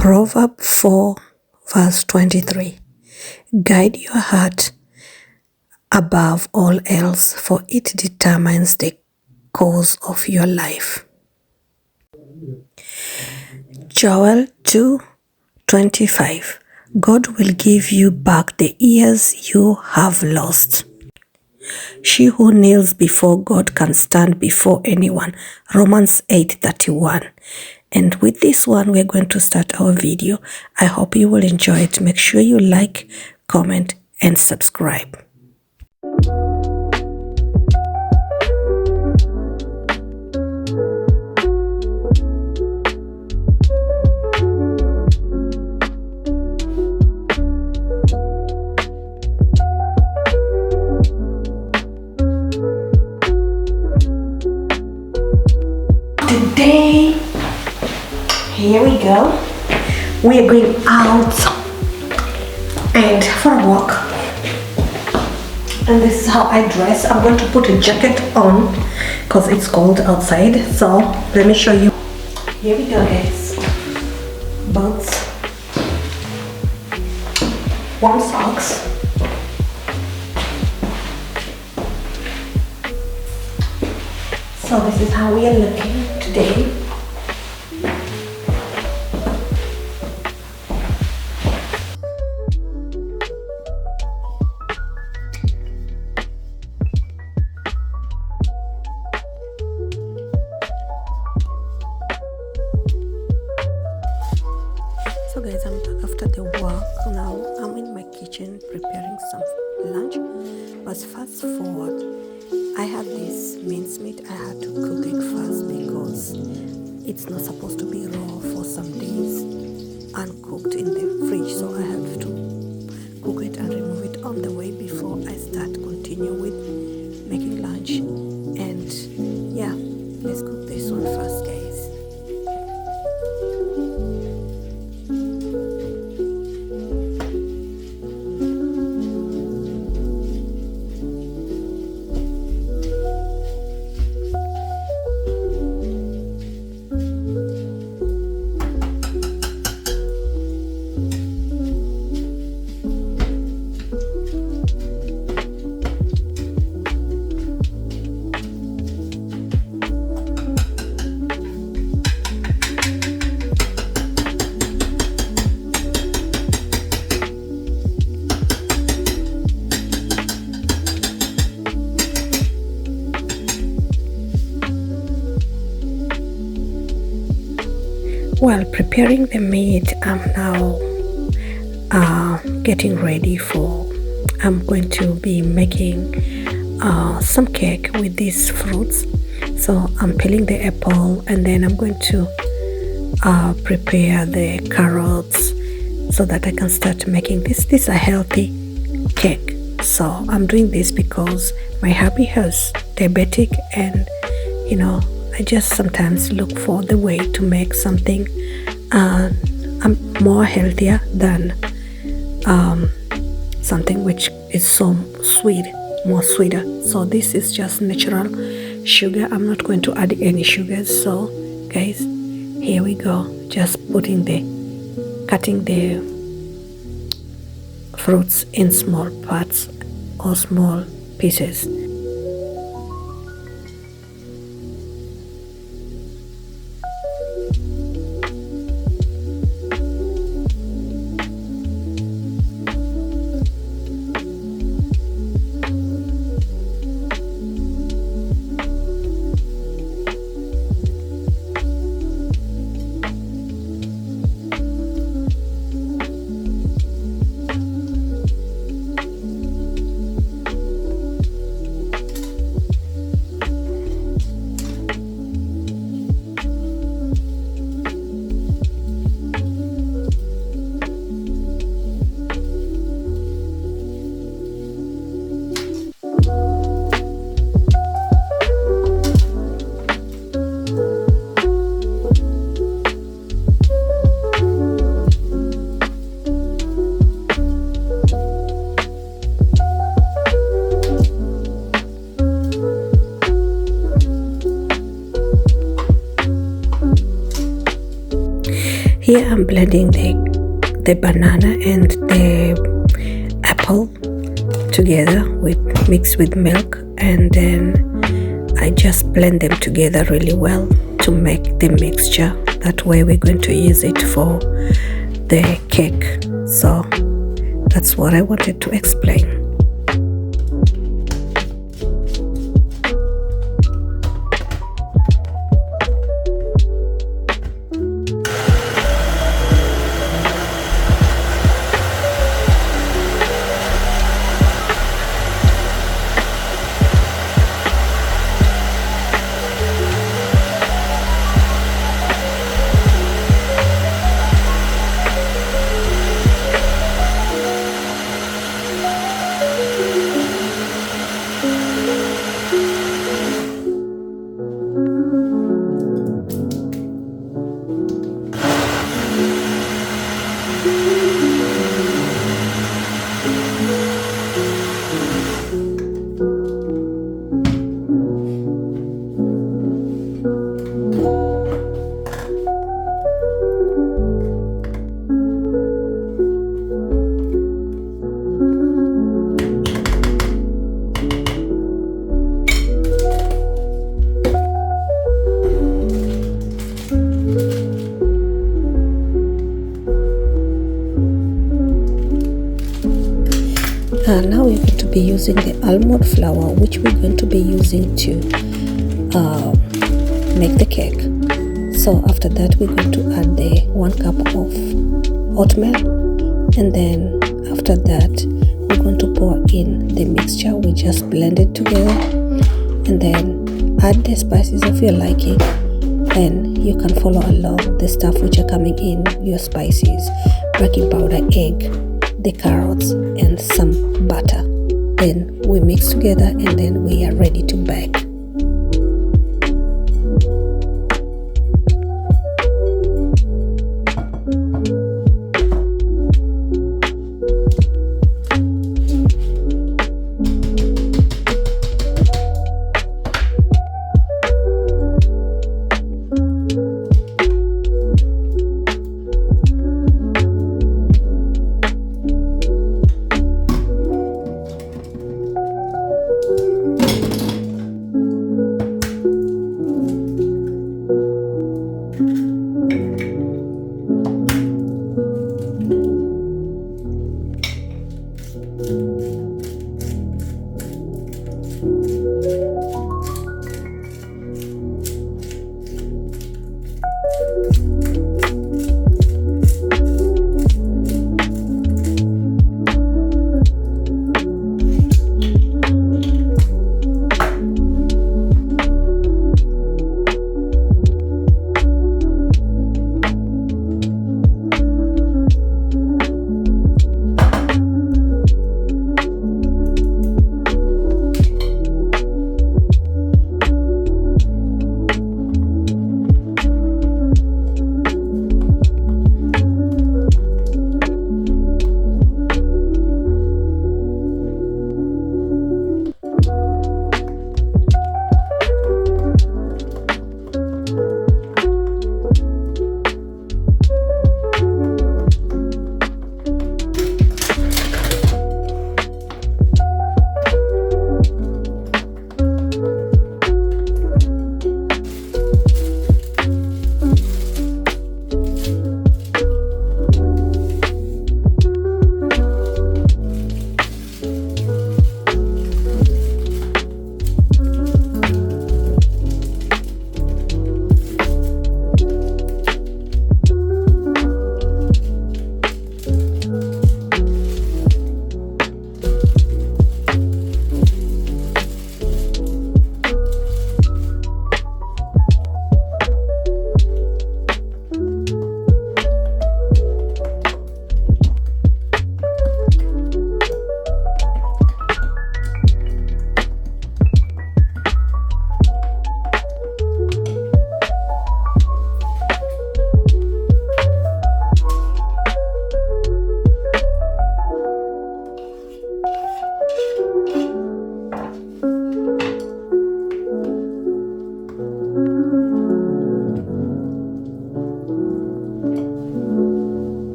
Proverb 4 verse 23. Guide your heart above all else, for it determines the course of your life. Joel 2:25. God will give you back the years you have lost. She who kneels before God can stand before anyone. Romans 8:31. And with this one, we're going to start our video. I hope you will enjoy it. Make sure you like, comment, and subscribe. Today, here we go. We are going out and for a walk. And this is how I dress. I'm going to put a jacket on because it's cold outside. So let me show you. Here we go, guys. Boots, warm socks, so this is how we are looking today. So guys, I'm back after the walk. Now I'm in my kitchen preparing some lunch. But fast forward, I had this mincemeat. I had to cook it first because it's not supposed to be raw for some days uncooked in the fridge. So I have to cook it and remove it on the way before I continue with making lunch. And yeah, let's cook this one first, guys. While preparing the meat, I'm now getting ready for, I'm going to be making some cake with these fruits. So I'm peeling the apple and then I'm going to prepare the carrots so that I can start making this. This is a healthy cake. So I'm doing this because my hubby has diabetic, and you know, I just sometimes look for the way to make something more healthier than something which is so sweet, more sweeter. So this is just natural sugar. I'm not going to add any sugars. So guys, here we go. Just cutting the fruits in small parts or small pieces. here I'm blending the banana and the apple together mixed with milk, and then I just blend them together really well to make the mixture. That way we're going to use it for the cake. So that's what I wanted to explain. Now we're going to be using the almond flour, which we're going to be using to make the cake. So after that, we're going to add the 1 cup of oatmeal, and then after that we're going to pour in the mixture we just blended together, and then add the spices of your liking, and you can follow along the stuff which are coming in: your spices, baking powder, egg, the carrots, and some butter. Then we mix together, and then we are ready to bake.